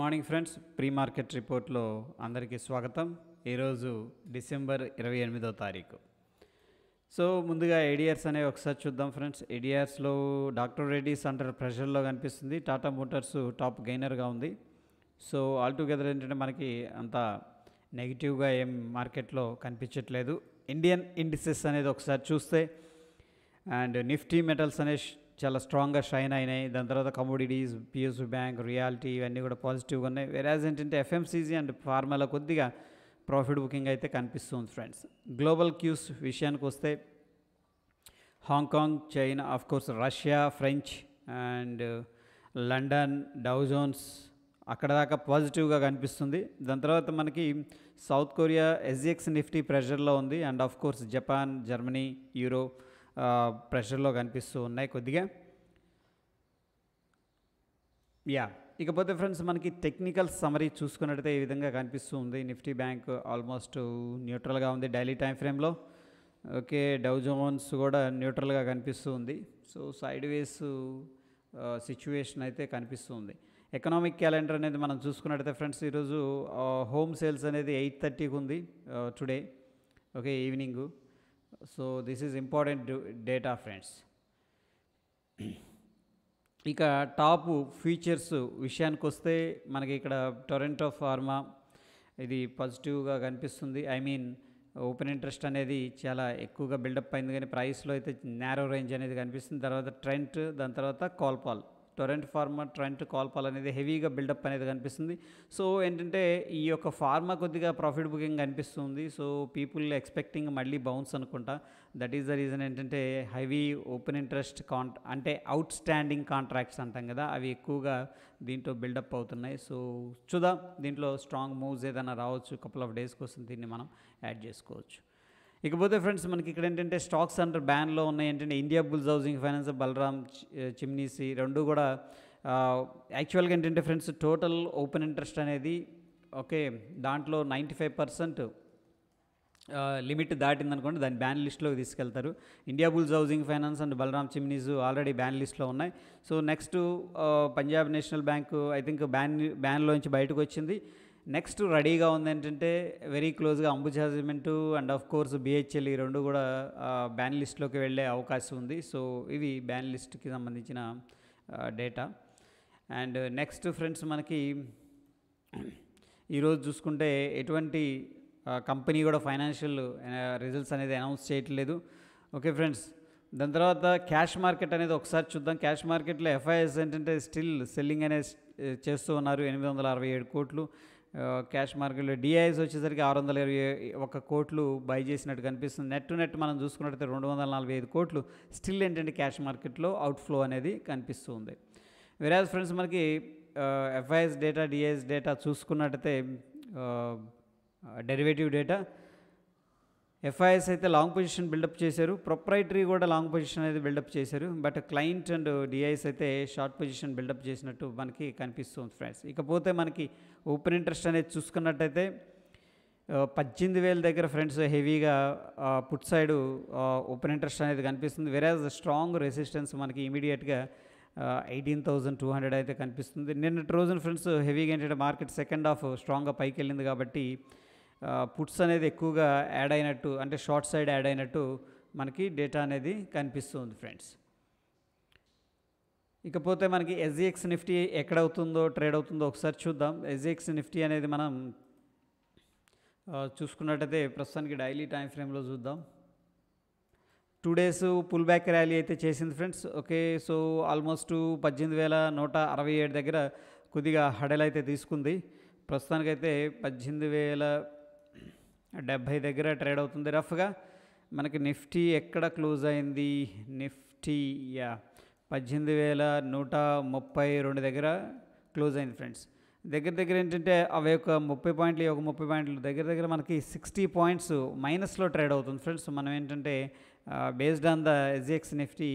Good morning friends. Pre market రిపోర్ట్లో అందరికీ స్వాగతం. ఈరోజు డిసెంబర్ 28వ తారీఖు. సో ముందుగా ఏడిఆర్స్ అనేవి ఒకసారి చూద్దాం ఫ్రెండ్స్. ఏడిఆర్స్లో డాక్టర్ రెడ్డిస్ అండర్ ప్రెషర్లో కనిపిస్తుంది. టాటా మోటార్స్ టాప్ గెయినర్గా ఉంది. సో ఆల్టుగెదర్ ఏంటంటే మనకి అంత నెగిటివ్గా ఏం మార్కెట్లో కనిపించట్లేదు. ఇండియన్ ఇండిసెస్ అనేది ఒకసారి చూస్తే అండ్ నిఫ్టీ మెటల్స్ అనేవి చాలా స్ట్రాంగ్గా షైన్ అయినాయి. దాని తర్వాత కమోడిటీస్, పిఎస్యూ బ్యాంక్, రియాలిటీ ఇవన్నీ కూడా పాజిటివ్గా ఉన్నాయి. వెరాజ్ ఏంటంటే ఎఫ్ఎంసీజీ అండ్ ఫార్మాలో కొద్దిగా ప్రాఫిట్ బుకింగ్ అయితే కనిపిస్తుంది ఫ్రెండ్స్. గ్లోబల్ క్యూస్ విషయానికి వస్తే Hong Kong, China, of course Russia, French and London, Dow Jones అక్కడ దాకా పాజిటివ్గా కనిపిస్తుంది. దాని తర్వాత మనకి సౌత్ కొరియా, ఎస్జిఎక్స్ నిఫ్టీ ప్రెషర్లో ఉంది. And of course Japan, Germany, euro ప్రెషర్లో కనిపిస్తూ ఉన్నాయి కొద్దిగా. ఇకపోతే ఫ్రెండ్స్ మనకి టెక్నికల్ సమరీ చూసుకున్నట్టయితే ఈ విధంగా కనిపిస్తూ ఉంది. నిఫ్టీ బ్యాంక్ ఆల్మోస్ట్ న్యూట్రల్గా ఉంది డైలీ టైం ఫ్రేమ్లో. ఓకే, డౌ జోన్స్ కూడా న్యూట్రల్గా కనిపిస్తూ ఉంది. సో సైడ్ వేస్ సిచ్యువేషన్ అయితే కనిపిస్తూ ఉంది. ఎకనామిక్ క్యాలెండర్ అనేది మనం చూసుకున్నట్టయితే ఫ్రెండ్స్ ఈరోజు హోమ్ సేల్స్ అనేది 8:30కి ఉంది today. Okay, evening. So this is important data friends. ఇక టాప్ ఫీచర్స్ విషయానికి వస్తే మనకి ఇక్కడ టొరంటో ఫార్మా ఇది పాజిటివ్గా కనిపిస్తుంది. ఐ మీన్ ఓపెన్ ఇంట్రెస్ట్ అనేది చాలా ఎక్కువగా బిల్డప్ అయింది, కానీ ప్రైస్లో అయితే నేరో రేంజ్ అనేది కనిపిస్తుంది. తర్వాత ట్రెంట్, దాని తర్వాత కాల్పాల్, టొరెంట్ ఫార్మా, ట్రెంట్, కాల్పాల్ అనేది హెవీగా బిల్డప్ అనేది కనిపిస్తుంది. సో ఏంటంటే ఈ యొక్క ఫార్మా కొద్దిగా ప్రాఫిట్ బుకింగ్ కనిపిస్తుంది. సో పీపుల్ ఎక్స్పెక్టింగ్ మళ్ళీ బౌన్స్ అనుకుంటా. దట్ ఈస్ ద రీజన్ ఏంటంటే హెవీ ఓపెన్ ఇంట్రెస్ట్ అంటే అవుట్ స్టాండింగ్ కాంట్రాక్ట్స్ అంటాం కదా, అవి ఎక్కువగా దీంట్లో బిల్డప్ అవుతున్నాయి. సో చూద్దాం, దీంట్లో స్ట్రాంగ్ మూవ్స్ ఏదైనా రావచ్చు. కపుల్ ఆఫ్ డేస్ కోసం దీన్ని మనం యాడ్ చేసుకోవచ్చు. ఇకపోతే ఫ్రెండ్స్ మనకి ఇక్కడ ఏంటంటే స్టాక్స్ అండర్ బ్యాన్లో ఉన్నాయి. ఏంటంటే ఇండియా బుల్స్ హౌసింగ్ ఫైనాన్స్, బలరామ్ చిమ్నీసి రెండు కూడా యాక్చువల్గా ఏంటంటే ఫ్రెండ్స్ టోటల్ ఓపెన్ ఇంట్రెస్ట్ అనేది ఓకే దాంట్లో 95% లిమిట్ దాటిందనుకోండి దాన్ని బ్యాన్ లిస్ట్లోకి తీసుకెళ్తారు. Indiabulls housing finance and బలరామ్ చిమ్నీస్ ఆల్రెడీ బ్యాన్ లిస్ట్లో ఉన్నాయి. So next Punjab national bank I think బ్యాన్లోంచి బయటకు వచ్చింది. నెక్స్ట్ రెడీగా ఉంది ఏంటంటే వెరీ క్లోజ్గా Ambuja cement and of course BHEL ఈ రెండు కూడా బ్యాన్ లిస్ట్లోకి వెళ్ళే అవకాశం ఉంది. సో ఇవి బ్యాన్ లిస్ట్కి సంబంధించిన డేటా. అండ్ నెక్స్ట్ ఫ్రెండ్స్ మనకి ఈరోజు చూసుకుంటే ఎటువంటి కంపెనీ కూడా ఫైనాన్షియల్ రిజల్ట్స్ అనేది అనౌన్స్ చేయట్లేదు. ఓకే ఫ్రెండ్స్, దాని తర్వాత క్యాష్ మార్కెట్ అనేది ఒకసారి చూద్దాం. క్యాష్ మార్కెట్లో ఎఫ్ఐఎస్ ఏంటంటే స్టిల్ సెల్లింగ్ అనేది చేస్తూ ఉన్నారు. 867 కోట్లు క్యాష్ మార్కెట్లో. డిఐఎస్ వచ్చేసరికి 621 కోట్లు బై చేసినట్టు కనిపిస్తుంది. నెట్ టు నెట్ మనం చూసుకున్నట్టయితే 245 కోట్లు స్టిల్ ఏంటంటే క్యాష్ మార్కెట్లో అవుట్ఫ్లో అనేది కనిపిస్తుంది. వెరాజ్ ఫ్రెండ్స్ మనకి ఎఫ్ఐఎస్ డేటా, డిఐఎస్ డేటా చూసుకున్నట్టయితే డెరివేటివ్ డేటా ఎఫ్ఐఎస్ అయితే లాంగ్ పొజిషన్ బిల్డప్ చేశారు. ప్రొప్రైటరీ కూడా లాంగ్ పొజిషన్ అనేది బిల్డప్ చేశారు. బట్ క్లయింట్ అండ్ డిఐఎస్ అయితే షార్ట్ పొజిషన్ బిల్డప్ చేసినట్టు మనకి కనిపిస్తుంది ఫ్రెండ్స్. ఇకపోతే మనకి ఓపెన్ ఇంట్రెస్ట్ అనేది చూసుకున్నట్టయితే 18,000 దగ్గర ఫ్రెండ్స్ హెవీగా పుట్ సైడ్ ఓపెన్ ఇంట్రెస్ట్ అనేది కనిపిస్తుంది. వెరాజ్ స్ట్రాంగ్ రెసిస్టెన్స్ మనకి ఇమీడియట్గా 18,200 అయితే కనిపిస్తుంది. నిన్నటి రోజున ఫ్రెండ్స్ హెవీగా ఏంటంటే మార్కెట్ సెకండ్ హాఫ్ స్ట్రాంగ్గా పైకి వెళ్ళింది కాబట్టి పుట్స్ అనేది ఎక్కువగా యాడ్ అయినట్టు అంటే షార్ట్ సైడ్ యాడ్ అయినట్టు మనకి డేటా అనేది కనిపిస్తుంది ఫ్రెండ్స్. ఇకపోతే మనకి ఎస్జిఎక్స్ నిఫ్టీ ఎక్కడ అవుతుందో ట్రేడ్ అవుతుందో ఒకసారి చూద్దాం. ఎస్జిఎక్స్ నిఫ్టీ అనేది మనం చూసుకున్నట్టయితే ప్రస్తుతానికి డైలీ టైం ఫ్రేమ్లో చూద్దాం. 2 డేస్ పుల్ బ్యాక్ ర్యాలీ అయితే చేసింది ఫ్రెండ్స్. ఓకే, సో ఆల్మోస్ట్ 18,167 దగ్గర కొద్దిగా హడల్ అయితే తీసుకుంది. ప్రస్తుతానికైతే 18,070 దగ్గర ట్రేడ్ అవుతుంది రఫ్గా. మనకి నిఫ్టీ ఎక్కడ క్లోజ్ అయింది? నిఫ్టీ 18,132 దగ్గర క్లోజ్ అయింది ఫ్రెండ్స్. దగ్గర ఏంటంటే అవి ఒక 30 పాయింట్లు, ఒక 30 పాయింట్లు దగ్గర మనకి 60 పాయింట్స్ మైనస్లో ట్రేడ్ అవుతుంది ఫ్రెండ్స్. మనం ఏంటంటే based on the SGX Nifty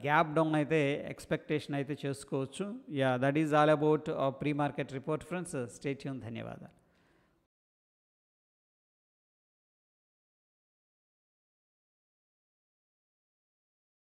gap down అయితే ఎక్స్పెక్టేషన్ అయితే చేసుకోవచ్చు. That is all about pre market report friends. Stay tune. ధన్యవాదాలు.